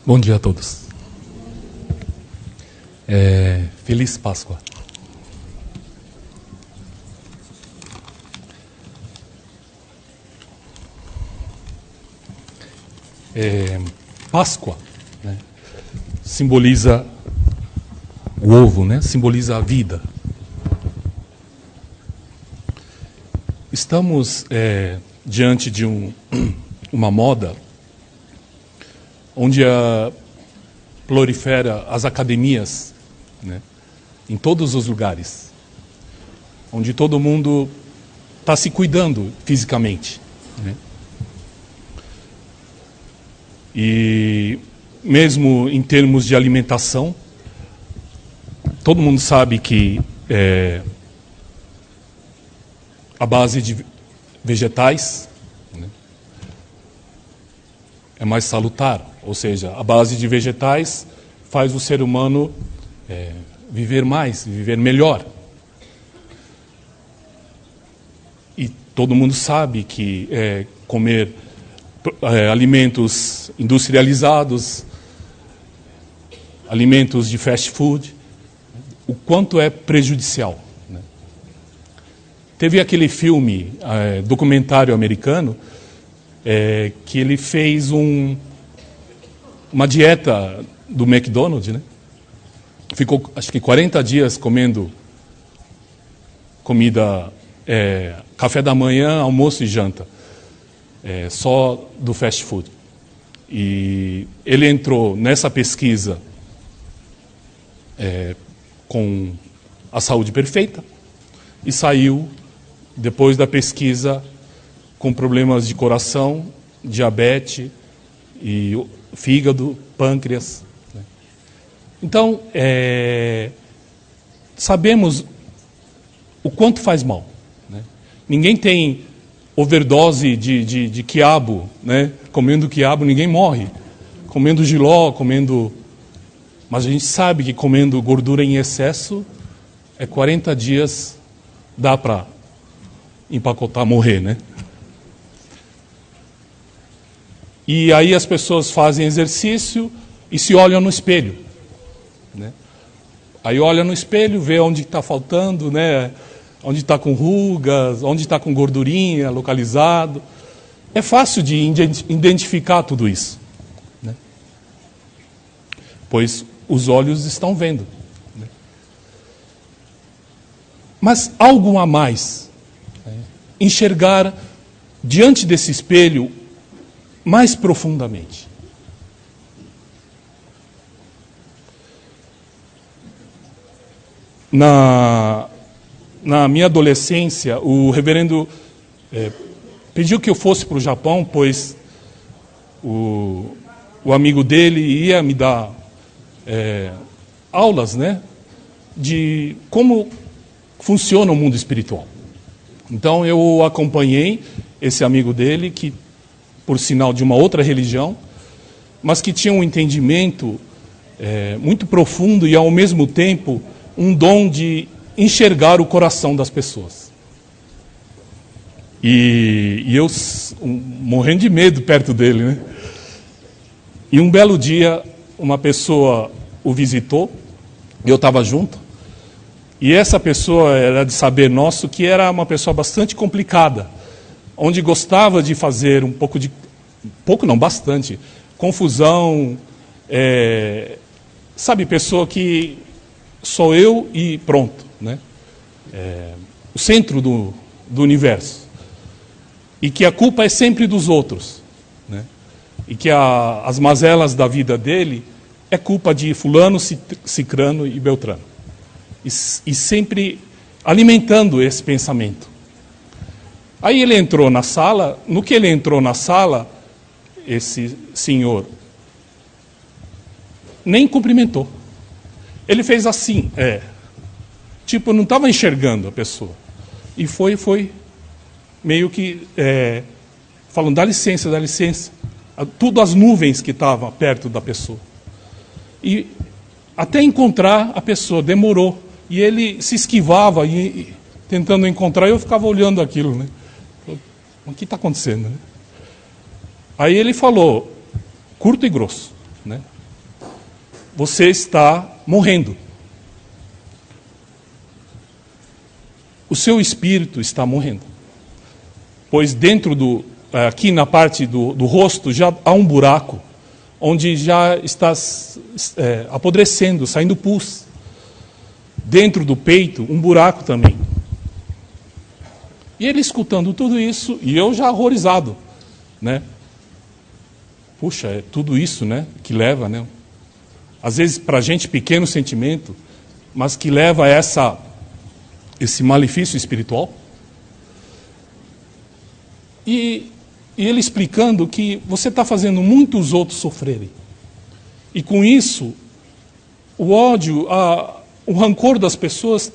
Bom dia a todos. Feliz Páscoa. Páscoa, né, simboliza o ovo, né, simboliza a vida. Estamos diante de uma moda onde prolifera as academias, né, em todos os lugares, onde todo mundo está se cuidando fisicamente, né? E mesmo em termos de alimentação, todo mundo sabe que a base de vegetais, né, é mais salutar, ou seja, a base de vegetais faz o ser humano viver mais, viver melhor. E todo mundo sabe que comer alimentos industrializados, alimentos de fast food, o quanto é prejudicial, né? Teve aquele filme, documentário americano, que ele fez uma dieta do McDonald's, né? Ficou, acho que 40 dias comendo comida, café da manhã, almoço e janta, só do fast food. E ele entrou nessa pesquisa com a saúde perfeita e saiu, depois da pesquisa, com problemas de coração, diabetes, e fígado, pâncreas, né? Então, sabemos o quanto faz mal, né? Ninguém tem overdose de quiabo, né? Comendo quiabo ninguém morre. Comendo jiló, mas a gente sabe que comendo gordura em excesso, 40 dias dá para empacotar, morrer, né? E aí as pessoas fazem exercício e se olham no espelho, né? Aí olha no espelho, vê onde está faltando, né? Onde está com rugas, onde está com gordurinha, localizado. É fácil de identificar tudo isso, né? Pois os olhos estão vendo, né? Mas algo a mais, né? Enxergar diante desse espelho mais profundamente. Na minha adolescência, o reverendo pediu que eu fosse para o Japão, pois o amigo dele ia me dar aulas, né, de como funciona o mundo espiritual. Então eu acompanhei esse amigo dele, que por sinal de uma outra religião, mas que tinha um entendimento muito profundo e ao mesmo tempo um dom de enxergar o coração das pessoas. E eu morrendo de medo perto dele, né? E um belo dia, uma pessoa o visitou, eu estava junto, e essa pessoa era de saber nosso que era uma pessoa bastante complicada, onde gostava de fazer bastante, confusão, sabe, pessoa que sou eu e pronto, né? O centro do universo. E que a culpa é sempre dos outros, né? E que as mazelas da vida dele é culpa de fulano, cicrano e beltrano. E sempre alimentando esse pensamento. Aí ele entrou na sala, no que ele entrou na sala, esse senhor nem cumprimentou. Ele fez assim, tipo, não estava enxergando a pessoa. E foi meio que falando, dá licença, dá licença. Tudo as nuvens que estavam perto da pessoa. E até encontrar a pessoa, demorou. E ele se esquivava, tentando encontrar, e eu ficava olhando aquilo, né? O que está acontecendo, né? Aí ele falou, curto e grosso, né? você está morrendo. O seu espírito está morrendo. Pois aqui na parte do rosto, já há um buraco, onde já está apodrecendo, saindo pus. Dentro do peito, um buraco também. E ele escutando tudo isso, e eu já horrorizado, né? Puxa, é tudo isso, né, que leva, né? Às vezes, para a gente, pequeno sentimento, mas que leva a esse malefício espiritual. E ele explicando que você está fazendo muitos outros sofrerem. E com isso, o ódio, o rancor das pessoas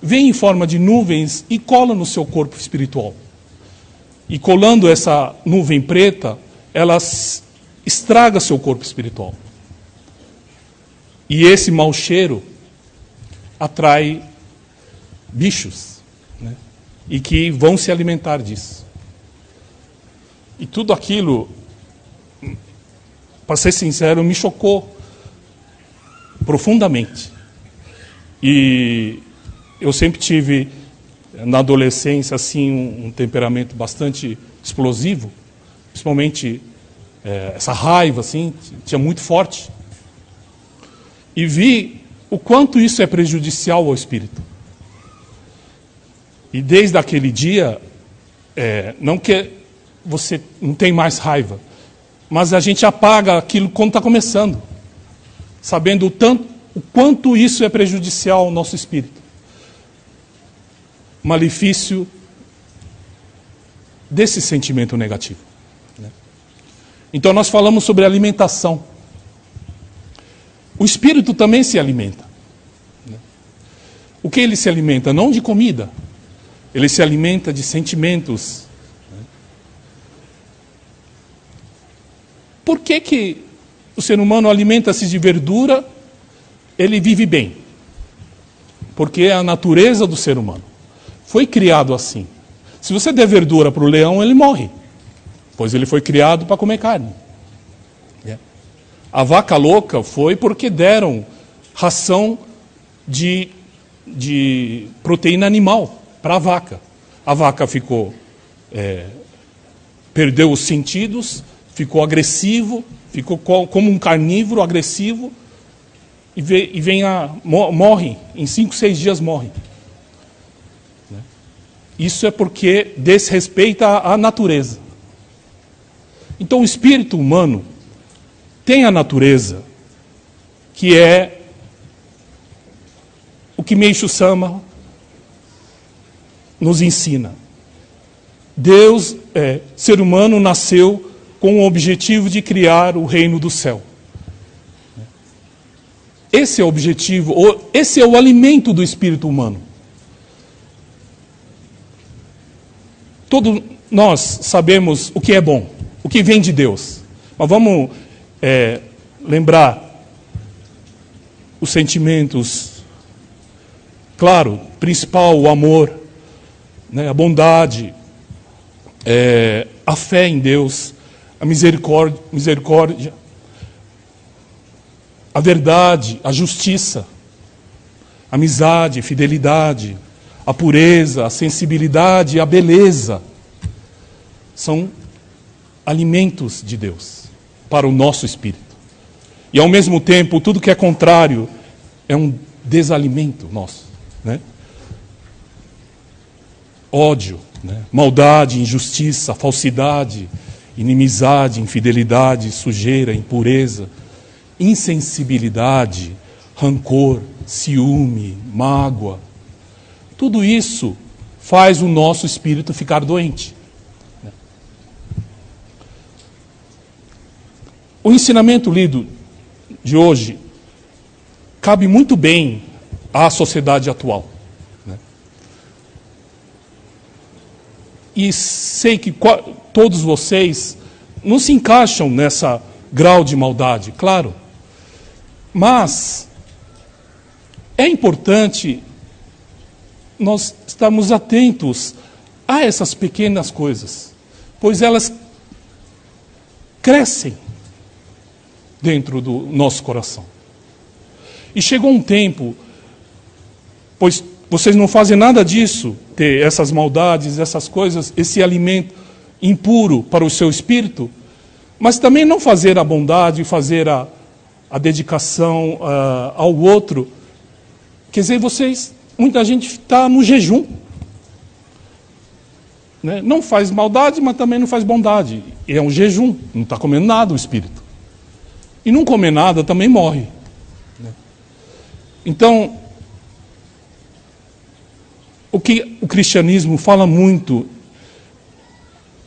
vem em forma de nuvens e cola no seu corpo espiritual. E colando essa nuvem preta, ela estraga seu corpo espiritual. E esse mau cheiro atrai bichos, né? E que vão se alimentar disso. E tudo aquilo, para ser sincero, me chocou profundamente. E eu sempre tive, na adolescência, assim, um temperamento bastante explosivo, principalmente essa raiva, assim, tinha muito forte. E vi o quanto isso é prejudicial ao espírito. E desde aquele dia, não que você não tem mais raiva, mas a gente apaga aquilo quando está começando, sabendo o quanto isso é prejudicial ao nosso espírito. Malefício desse sentimento negativo, né? Então nós falamos sobre alimentação. O espírito também se alimenta, né? O que ele se alimenta? Não de comida, ele se alimenta de sentimentos. Por que o ser humano alimenta-se de verdura, ele vive bem? Porque é a natureza do ser humano. Foi criado assim. Se você der verdura para o leão, ele morre, pois ele foi criado para comer carne. A vaca louca foi porque deram ração de proteína animal para a vaca. A vaca ficou, perdeu os sentidos, ficou agressivo, ficou como um carnívoro agressivo, morre, em 5, 6 dias morre. Isso é porque desrespeita a natureza. Então o espírito humano tem a natureza, que é o que Meishu Sama nos ensina. Deus, ser humano, nasceu com o objetivo de criar o reino do céu. Esse é o objetivo, esse é o alimento do espírito humano. Todos nós sabemos o que é bom, o que vem de Deus. Mas vamos lembrar os sentimentos. Claro, principal, o amor, né, a bondade, a fé em Deus, a misericórdia, a verdade, a justiça, a amizade, a fidelidade, a pureza, a sensibilidade, a beleza. São alimentos de Deus para o nosso espírito. E ao mesmo tempo, tudo que é contrário é um desalimento nosso, né? Ódio, né? Maldade, injustiça, falsidade, inimizade, infidelidade, sujeira, impureza, insensibilidade, rancor, ciúme, mágoa. Tudo isso faz o nosso espírito ficar doente. O ensinamento lido de hoje cabe muito bem à sociedade atual, né? E sei que todos vocês não se encaixam nessa grau de maldade, claro. Mas é importante nós estarmos atentos a essas pequenas coisas, pois elas crescem dentro do nosso coração. E chegou um tempo, pois vocês não fazem nada disso, ter essas maldades, essas coisas, esse alimento impuro para o seu espírito, mas também não fazer a bondade, fazer a dedicação ao outro. Quer dizer, muita gente está no jejum. Né? Não faz maldade, mas também não faz bondade. É um jejum, não está comendo nada o espírito. E não comer nada também morre. Né? Então, o que o cristianismo fala muito,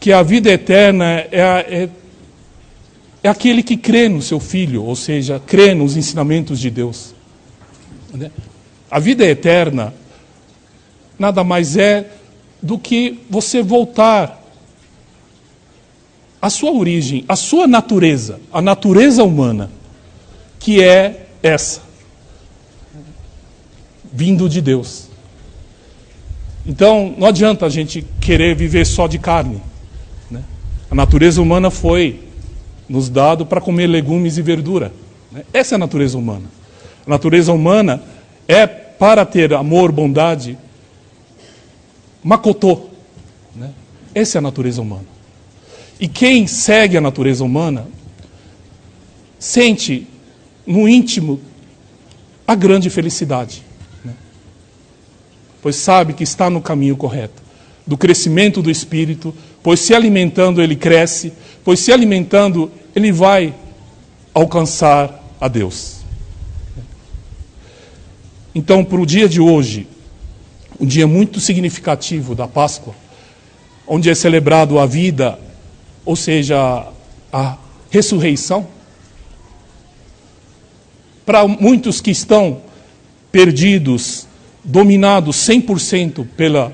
que a vida eterna é aquele que crê no seu Filho, ou seja, crê nos ensinamentos de Deus. Né? A vida eterna nada mais é do que você voltar à sua origem, à sua natureza, a natureza humana, que é essa, vindo de Deus. Então, não adianta a gente querer viver só de carne. Né? A natureza humana foi nos dado para comer legumes e verdura. Né? Essa é a natureza humana. A natureza humana é para ter amor, bondade, Makotô. Né? Essa é a natureza humana. E quem segue a natureza humana sente no íntimo a grande felicidade. Né? Pois sabe que está no caminho correto, do crescimento do espírito, pois se alimentando ele cresce, pois se alimentando ele vai alcançar a Deus. Então, para o dia de hoje, um dia muito significativo da Páscoa, onde é celebrado a vida, ou seja, a ressurreição, para muitos que estão perdidos, dominados 100% pelas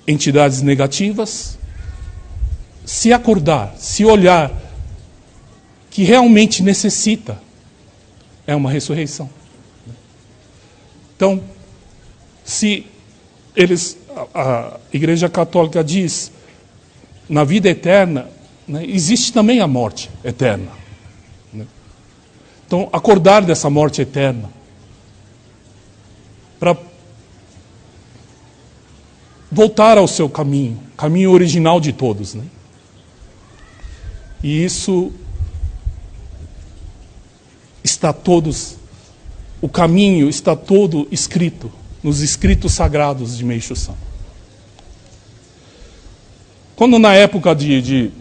entidades negativas, se acordar, se olhar que realmente necessita, é uma ressurreição. Então, se a Igreja Católica diz, na vida eterna, né, existe também a morte eterna. Né? Então, acordar dessa morte eterna, para voltar ao seu caminho original de todos. Né? E isso o caminho está todo escrito nos escritos sagrados de Meixo Sama. Quando na época de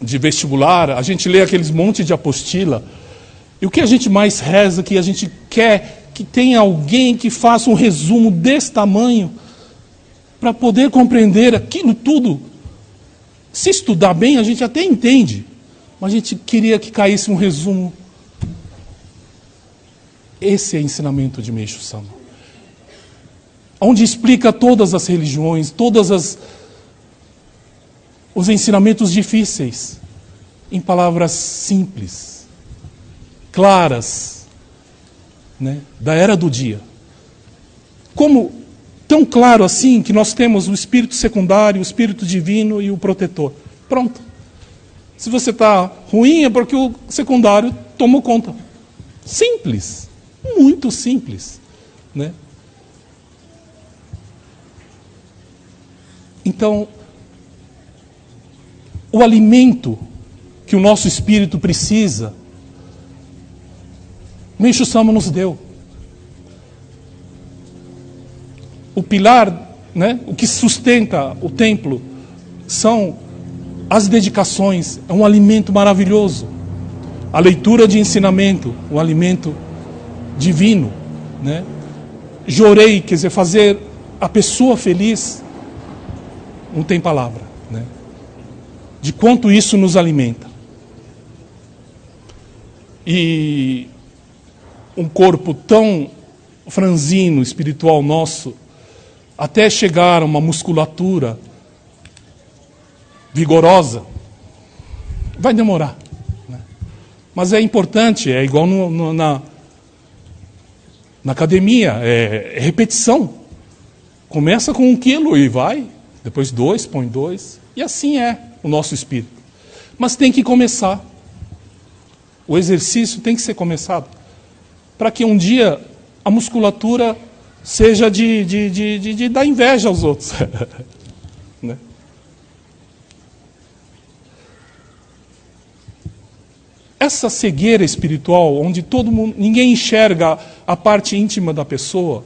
vestibular, a gente lê aqueles monte de apostila, e o que a gente mais reza, que a gente quer que tenha alguém que faça um resumo desse tamanho, para poder compreender aquilo tudo. Se estudar bem, a gente até entende, mas a gente queria que caísse um resumo. Esse é o ensinamento de Meixo Sama, onde explica todas as religiões, os ensinamentos difíceis, em palavras simples, claras, né, da era do dia. Como tão claro assim que nós temos o espírito secundário, o espírito divino e o protetor. Pronto. Se você está ruim é porque o secundário tomou conta. Simples. Muito simples. Né? Então, o alimento que o nosso espírito precisa, Meixo Sama nos deu. O pilar, né, o que sustenta o templo, são as dedicações, é um alimento maravilhoso. A leitura de ensinamento, um alimento divino. Né? Jorei, quer dizer, fazer a pessoa feliz, não tem palavra. Né? De quanto isso nos alimenta. E um corpo tão franzino, espiritual nosso, até chegar a uma musculatura vigorosa, vai demorar. Né? Mas é importante, é igual na academia, é repetição. Começa com 1 quilo e vai, depois 2, põe 2, e assim é o nosso espírito. Mas tem que começar. O exercício tem que ser começado. para que um dia a musculatura seja de dar inveja aos outros. Né? Essa cegueira espiritual, onde todo mundo, ninguém enxerga a parte íntima da pessoa,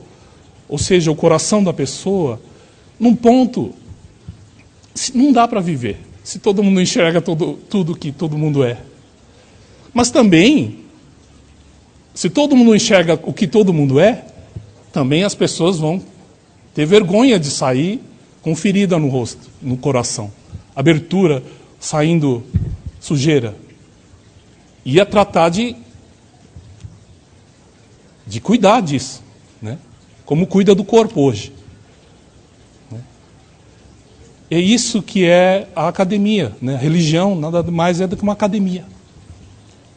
ou seja, o coração da pessoa, num ponto, não dá para viver, se todo mundo enxerga tudo que todo mundo é. Mas também, se todo mundo enxerga o que todo mundo é, também as pessoas vão ter vergonha de sair com ferida no rosto, no coração, abertura, saindo sujeira. Ia tratar de cuidar disso, né? Como cuida do corpo hoje. Né? É isso que é a academia. Né? A religião nada mais é do que uma academia,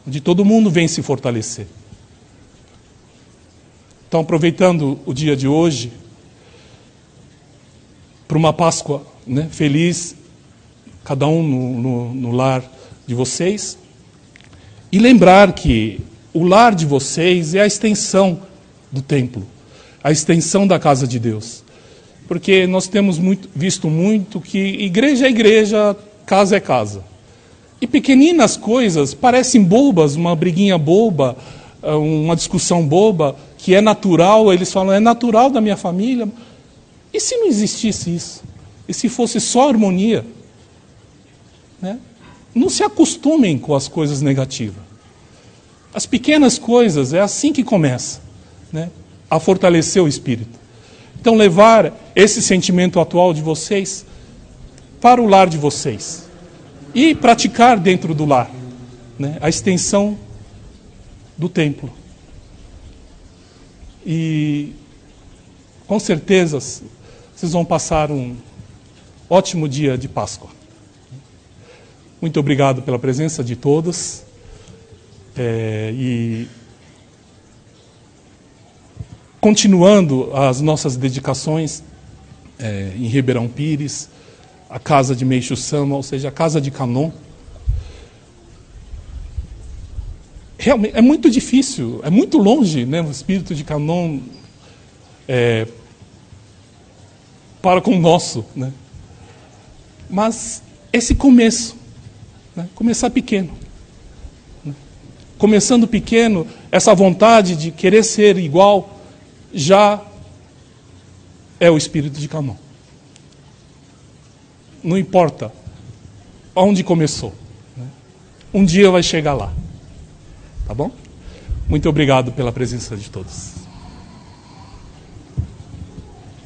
onde todo mundo vem se fortalecer. Então, aproveitando o dia de hoje, para uma Páscoa, né, feliz, cada um no lar de vocês, e lembrar que o lar de vocês é a extensão do templo, a extensão da casa de Deus. Porque nós temos visto muito que igreja é igreja, casa é casa. E pequeninas coisas parecem bobas, uma briguinha boba, uma discussão boba, que é natural, eles falam, é natural da minha família. E se não existisse isso? E se fosse só harmonia? Né? Não se acostumem com as coisas negativas. As pequenas coisas, é assim que começa, né, a fortalecer o espírito. Então, levar esse sentimento atual de vocês para o lar de vocês. E praticar dentro do lar, né, a extensão do templo. E, com certeza, vocês vão passar um ótimo dia de Páscoa. Muito obrigado pela presença de todos. E continuando as nossas dedicações em Ribeirão Pires, a casa de Meixo Sama, ou seja, a casa de Canon. Realmente, é muito difícil, é muito longe, né, o espírito de Canon para com o nosso. Né? Mas esse começo, né, começar pequeno. Começando pequeno, essa vontade de querer ser igual, já é o espírito de Canon. Não importa onde começou. Né? Um dia vai chegar lá. Tá bom? Muito obrigado pela presença de todos.